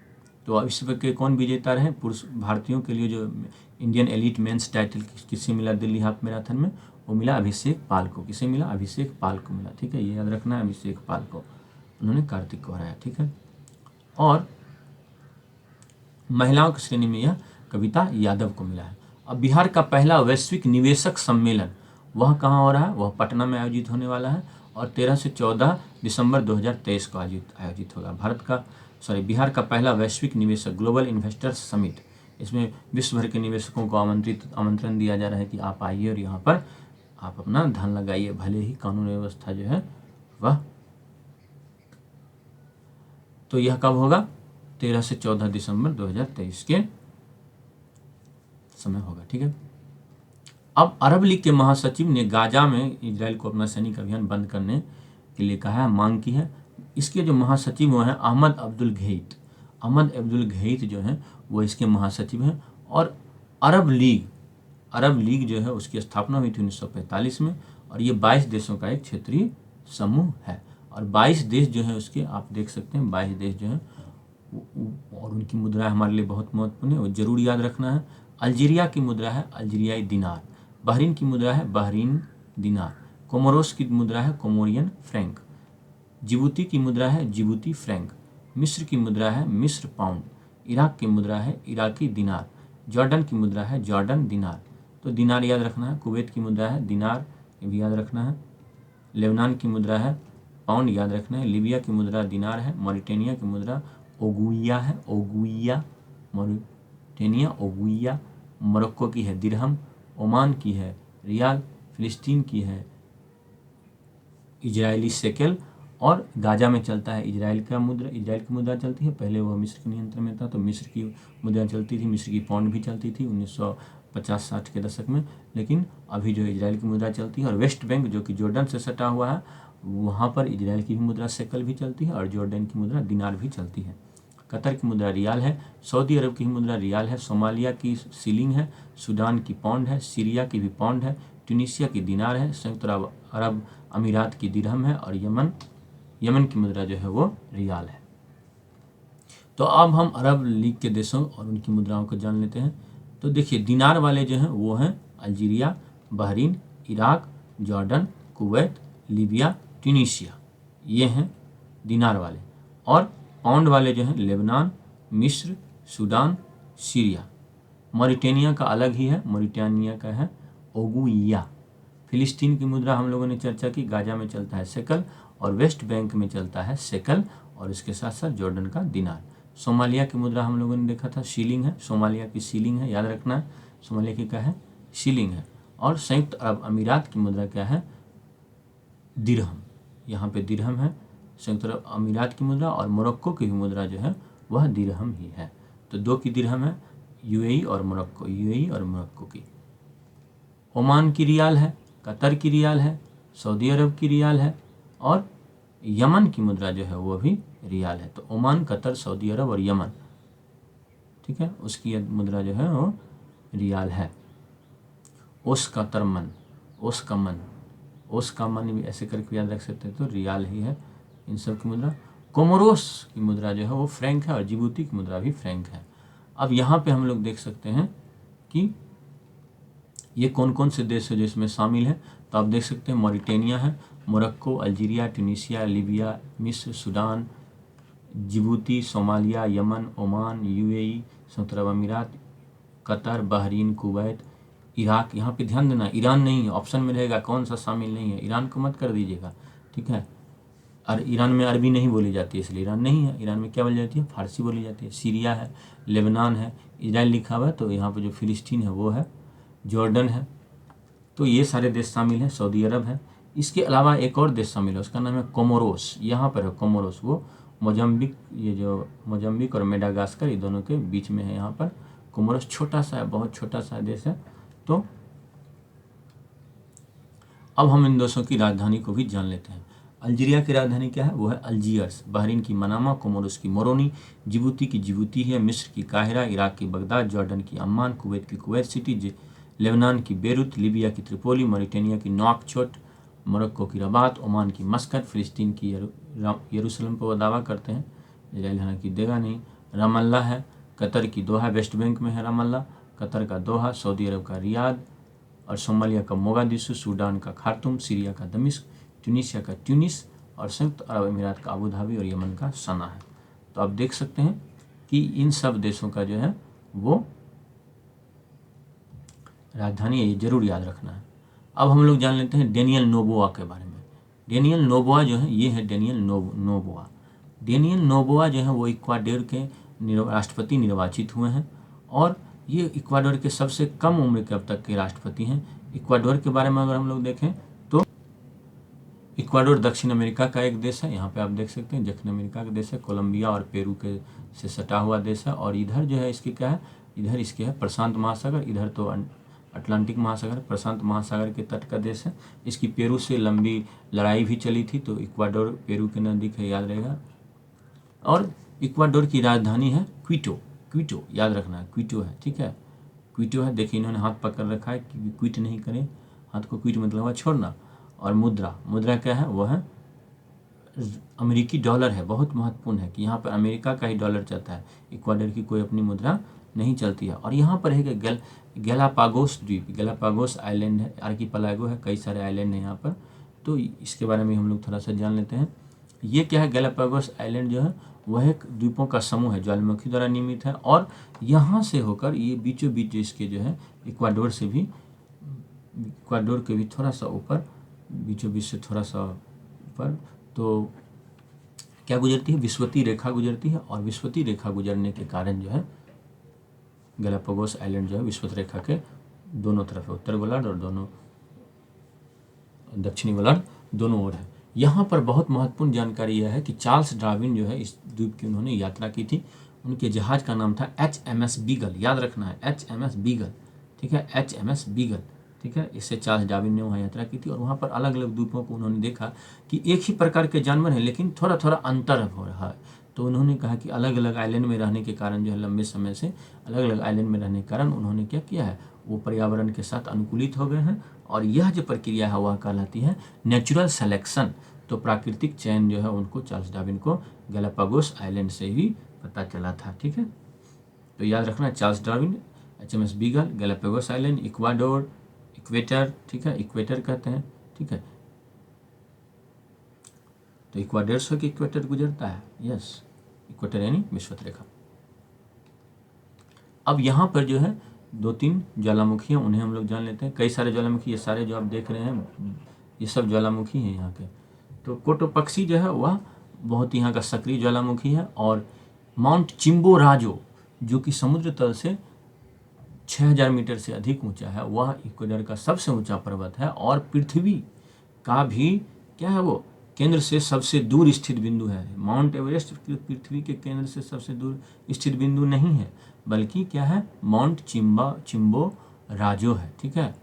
तो अब इस के कौन विजेता रहे पुरुष भारतीयों के लिए? जो इंडियन एलिट मेंस टाइटल किसे मिला दिल्ली हाफ मैराथन में? वो मिला अभिषेक पाल को। किसे मिला? अभिषेक पाल को मिला। ठीक है, ये याद रखना है, अभिषेक पाल को, उन्होंने कार्तिक को हराया। ठीक है, और महिलाओं की श्रेणी में यह कविता यादव को मिला है। अब बिहार का पहला वैश्विक निवेशक सम्मेलन वह कहाँ हो रहा है? वह पटना में आयोजित होने वाला है और 13 से 14 दिसंबर 2023 को आयोजित होगा। बिहार का पहला वैश्विक निवेशक ग्लोबल इन्वेस्टर्स समिट, इसमें विश्व भर के निवेशकों को आमंत्रण दिया जा रहा है कि आप आइए और यहाँ पर आप अपना धन लगाइए, भले ही कानून व्यवस्था जो है वह, तो यह कब होगा? 13 से 14 दिसंबर 2023 के समय होगा। ठीक है, अब अरब लीग के महासचिव ने गाजा में इजराइल को अपना सैनिक अभियान बंद करने के लिए कहा है, मांग की है। इसके जो महासचिव वो हैं अहमद अब्दुल घेइत जो हैं वो इसके महासचिव हैं। और अरब लीग जो है उसकी स्थापना हुई थी 1945 में, और ये 22 देशों का एक क्षेत्रीय समूह है। और 22 देश जो है उसके, आप देख सकते हैं 22 देश जो हैं, और उनकी मुद्रा हमारे लिए बहुत महत्वपूर्ण है, वो जरूर याद रखना है। अल्जीरिया की मुद्रा है अल्जीरियाई दिनार, बहरीन की मुद्रा है बहरीन दिनार, कोमोरोस की मुद्रा है कोमोरियन फ्रैंक, जिबूती की मुद्रा है जिबूती फ्रैंक, मिस्र की मुद्रा है मिस्र पाउंड, इराक की मुद्रा है इराकी दिनार, जॉर्डन की मुद्रा है जॉर्डन दिनार, तो दिनार याद रखना है। कुवैत की मुद्रा है दिनार, ये भी याद रखना है। लेबनान की मुद्रा है पाउंड, याद रखना है। लीबिया की मुद्रा दिनार है। मॉरिटेनिया की मुद्रा ओगुइया है, मॉरिटेनिया ओगुइया। मोरक्को की है दिरहम, ओमान की है रियाल, फिलिस्तीन की है इजरायली शेकेल, और गाजा में चलता है इजराइल की मुद्रा चलती है। पहले वह मिस्र के नियंत्रण में था तो मिस्र की मुद्रा चलती थी, मिस्र की पाउंड भी चलती थी 1950-60 के दशक में, लेकिन अभी जो इजराइल की मुद्रा चलती है। और वेस्ट बैंक जो कि जॉर्डन से सटा हुआ है, वहाँ पर इजराइल की भी मुद्रा शेकेल भी चलती है और जॉर्डन की मुद्रा दिनार भी चलती है। कतर की मुद्रा रियाल है, सऊदी अरब की मुद्रा रियाल है, सोमालिया की सीलिंग है, सूडान की पाउंड है, सीरिया की भी पाउंड है, ट्यूनीशिया की दिनार है, संयुक्त अरब अमीरात की दिरहम है, और यमन की मुद्रा जो है वो रियाल है। तो अब हम अरब लीग के देशों और उनकी मुद्राओं को जान लेते हैं। तो देखिए दिनार वाले जो हैं वो हैं Algeria, Bahrain, Iraq, Jordan, Kuwait, Libya, Tunisia, ये हैं दिनार वाले। और पाउंड वाले जो हैं लेबनान, मिस्र, सूडान, सीरिया। मॉरिटेनिया का अलग ही है, मॉरिटानिया का है ओगुइया। फिलिस्तीन की मुद्रा हम लोगों ने चर्चा की, गाजा में चलता है शेकल और वेस्ट बैंक में चलता है शेकल और इसके साथ साथ जॉर्डन का दिनार। सोमालिया की मुद्रा हम लोगों ने देखा था शीलिंग है, सोमालिया की शीलिंग है, याद रखना है। सोमालिया की क्या है? शीलिंग है। और संयुक्त अरब अमीरात की मुद्रा क्या है? दिरहम। यहाँ पे दिरहम है संयुक्त अरब अमीरात की मुद्रा, और मोरक्को की भी मुद्रा जो है वह दिरहम ही है। तो दो की दिरहम है, यूएई और मोरक्को, यूएई और मोरक्को की। ओमान की रियाल है, कतर की रियाल है, सऊदी अरब की रियाल है, और यमन की मुद्रा जो है वो भी रियाल है। तो ओमान, कतर, सऊदी अरब और यमन, ठीक है, उसकी मुद्रा जो है वो रियाल है। ओस का तरमन, ओस का मन, ओस का मन भी ऐसे करके याद रख सकते हैं, तो रियाल ही है इन सब की मुद्रा। कोमोरोस की मुद्रा जो है वो फ्रैंक है और जिबूती की मुद्रा भी फ्रैंक है। अब यहाँ पे हम लोग देख सकते हैं कि ये कौन कौन से देश है जो इसमें शामिल है। तो आप देख सकते हैं मॉरिटेनिया है, मोरक्को, अल्जीरिया, ट्यूनीशिया, लीबिया, मिस्र, Sudan, Djibouti, Somalia, Yemen, Oman, UAE, संयुक्त अरब अमीरात, कतर, बहरीन, कुवैत, इराक। यहाँ पे ध्यान देना, ईरान नहीं है, ऑप्शन में रहेगा कौन सा शामिल नहीं है, ईरान को मत कर दीजिएगा, ठीक है। और ईरान में अरबी नहीं बोली जाती है, इसलिए ईरान नहीं है। ईरान में क्या बोली जाती है? फारसी बोली जाती है। सीरिया है, लेबनान है, इजराइल लिखा हुआ है, तो यहाँ पे जो फिलिस्तीन है वो है, जॉर्डन है। तो ये सारे देश शामिल हैं, सऊदी अरब है। इसके अलावा एक और देश शामिल है, उसका नाम है कोमोरोस। यहाँ पर है कोमोरोस, वो मोजम्बिक, ये जो मोजम्बिक और मेडागास्कर ये दोनों के बीच में है। यहाँ पर कोमोरोस छोटा सा है, बहुत छोटा सा देश है। तो अब हम इन देशों की राजधानी को भी जान लेते हैं। अल्जीरिया की राजधानी क्या है? वो है अल्जीयर्स। बहरीन की मनामा, कोमोरोस की मोरोनी, जिबूती की जिबूती है, मिस्र की काहिरा, इराक की बगदाद, जॉर्डन की अम्मान, कुवैत की कुवैत सिटी, लेबनान की बेरूत, लीबिया की त्रिपोली, मॉरिटेनिया की नोआकचोट, मोरक्को की रबात, ओमान की मस्कट, फिलिस्तीन की यरूशलेम पर वो दावा करते हैं, इजराइल हालांकि देगा नहीं। रमल्ला है, कतर की दोहा, वेस्ट बैंक में है रमल्ला, कतर का दोहा, सऊदी अरब का रियाद, और सोमालिया का मोगादिशु, सूडान का खार्तूम, सीरिया का दमिश्क, ट्यूनीशिया का ट्यूनिस, और संयुक्त अरब अमीरात का अबू धाबी और यमन का सना है। तो आप देख सकते हैं कि इन सब देशों का जो है वो राजधानी ये जरूर याद रखना है। अब हम लोग जान लेते हैं डेनियल नोबोआ के बारे में। डेनियल नोबोआ जो है, ये है डेनियल नोबोआ। डेनियल नोबोआ जो है वो इक्वाडोर के राष्ट्रपति निर्वाचित हुए हैं, और ये इक्वाडोर के सबसे कम उम्र के अब तक के राष्ट्रपति हैं। इक्वाडोर के बारे में अगर हम लोग देखें तो इक्वाडोर दक्षिण अमेरिका का एक देश है। यहाँ पे आप देख सकते हैं दक्षिण अमेरिका का देश है, कोलंबिया और पेरू के से सटा हुआ देश है। और इधर जो है इसके क्या है, इधर इसके है प्रशांत महासागर, इधर तो अटलांटिक महासागर, प्रशांत महासागर के तट का देश है। इसकी पेरू से लंबी लड़ाई भी चली थी, तो इक्वाडोर पेरू के नज़दीक है, याद रहेगा। और इक्वाडोर की राजधानी है क्विटो, क्विटो याद रखना है, क्विटो है, ठीक है, क्विटो है। देखिए इन्होंने हाथ पकड़ रखा है कि क्विट नहीं करें, हाथ को क्विट मतलब है छोड़ना। और मुद्रा, मुद्रा क्या है? वो है अमेरिकी डॉलर है। बहुत महत्वपूर्ण है कि यहाँ पर अमेरिका का ही डॉलर चलता है, इक्वाडोर की कोई अपनी मुद्रा नहीं चलती है। और यहाँ पर है कि गैलापागोस द्वीप, गैलापागोस आइलैंड है, आर्कीपेलागो है, कई सारे आइलैंड हैं यहाँ पर। तो इसके बारे में हम लोग थोड़ा सा जान लेते हैं। ये क्या है? गैलापागोस आइलैंड जो है वह एक द्वीपों का समूह है, ज्वालामुखी द्वारा निर्मित है। और यहाँ से होकर ये बीचों बीच इसके जो है इक्वाडोर से भी, इक्वाडोर के भी थोड़ा सा ऊपर, बीचों बीच से थोड़ा सा ऊपर, तो क्या गुजरती है? विषुवतीय रेखा गुजरती है। और विषुवतीय रेखा गुजरने के कारण जो है गैलापागोस आइलैंड जो है विषुवत रेखा के दोनों तरफ है, उत्तर गोलार्ध और दोनों दक्षिणी गोलार्ध दोनों ओर है। यहाँ पर बहुत महत्वपूर्ण जानकारी यह है कि चार्ल्स डार्विन जो है इस द्वीप की उन्होंने यात्रा की थी। उनके जहाज का नाम था HMS बीगल, याद रखना है HMS बीगल, ठीक है, HMS बीगल, ठीक है। इससे चार्ल्स डार्विन ने वहाँ यात्रा की थी, और वहाँ पर अलग अलग द्वीपों को उन्होंने देखा कि एक ही प्रकार के जानवर हैं लेकिन थोड़ा थोड़ा अंतर हो रहा है। तो उन्होंने कहा कि अलग अलग आइलैंड में रहने के कारण जो है, लंबे समय से अलग अलग आइलैंड में रहने के कारण उन्होंने क्या किया है, वो पर्यावरण के साथ अनुकूलित हो गए हैं। और यह जो प्रक्रिया है वह कहलाती है नेचुरल सेलेक्शन। तो प्राकृतिक चयन जो है उनको, चार्ल्स डार्विन को गैलापागोस आइलैंड से ही पता चला था, ठीक है। तो याद रखना, Charles Darwin, HMS beagle, Galapagos island, Ecuador, equator, ठीक है, इक्वेटर कहते हैं, ठीक है। तो इक्वाडोर से इक्वेटर गुजरता है, यस, इक्वेटर यानी विषुवत रेखा। अब यहाँ पर जो है 2-3 ज्वालामुखी हैं, उन्हें हम लोग जान लेते हैं। कई सारे ज्वालामुखी, ये सारे जो आप देख रहे हैं ये सब ज्वालामुखी हैं यहाँ के। तो कोटोपक्सी जो है वह बहुत यहाँ का सक्रिय ज्वालामुखी है। और माउंट चिम्बोराजो जो कि समुद्र तल से 6000 मीटर से अधिक ऊंचा है, वह इक्वेडर का सबसे ऊंचा पर्वत है और पृथ्वी का भी क्या है, वो केंद्र से सबसे दूर स्थित बिंदु है। माउंट एवरेस्ट पृथ्वी के केंद्र से सबसे दूर स्थित बिंदु नहीं है, बल्कि क्या है, माउंट चिम्बो राजो है। ठीक है,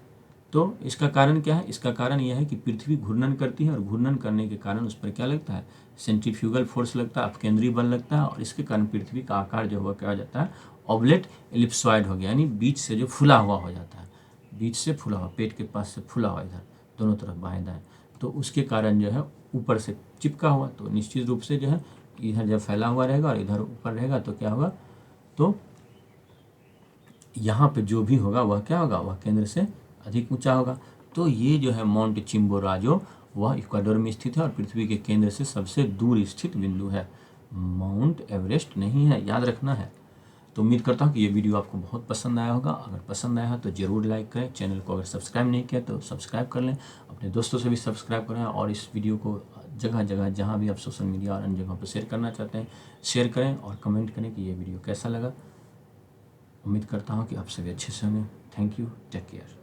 तो इसका कारण क्या है? इसका कारण यह है कि पृथ्वी घूर्णन करती है और घूर्णन करने के कारण उस पर क्या लगता है, सेंट्रीफ्यूगल फोर्स लगता है, अपकेंद्रीय बल लगता है। और इसके कारण पृथ्वी का आकार जो हुआ क्या हो जाता है, ऑब्लेट एलिप्सॉइड हो गया, यानी बीच से जो फुला हुआ हो जाता है, बीच से फुला हुआ, पेट के पास से फुला हुआ इधर दोनों तरफ बाएं दाएं। तो उसके कारण जो है ऊपर से चिपका हुआ, तो निश्चित रूप से जो है इधर जब फैला हुआ रहेगा और इधर ऊपर रहेगा तो क्या होगा, तो यहाँ पे जो भी होगा वह क्या होगा, वह केंद्र से अधिक ऊंचा होगा। तो ये जो है माउंट चिम्बोराजो वह इक्वाडोर में स्थित है और पृथ्वी के केंद्र से सबसे दूर स्थित बिंदु है, माउंट एवरेस्ट नहीं है, याद रखना है। तो उम्मीद करता हूँ कि ये वीडियो आपको बहुत पसंद आया होगा। अगर पसंद आया है तो ज़रूर लाइक करें, चैनल को अगर सब्सक्राइब नहीं किया तो सब्सक्राइब कर लें, अपने दोस्तों से भी सब्सक्राइब करें और इस वीडियो को जगह जगह जहाँ भी आप सोशल मीडिया और अन्य जगहों पर शेयर करना चाहते हैं शेयर करें और कमेंट करें कि ये वीडियो कैसा लगा। उम्मीद करता हूँ कि आप सभी अच्छे से होंगे। Thank you, take care.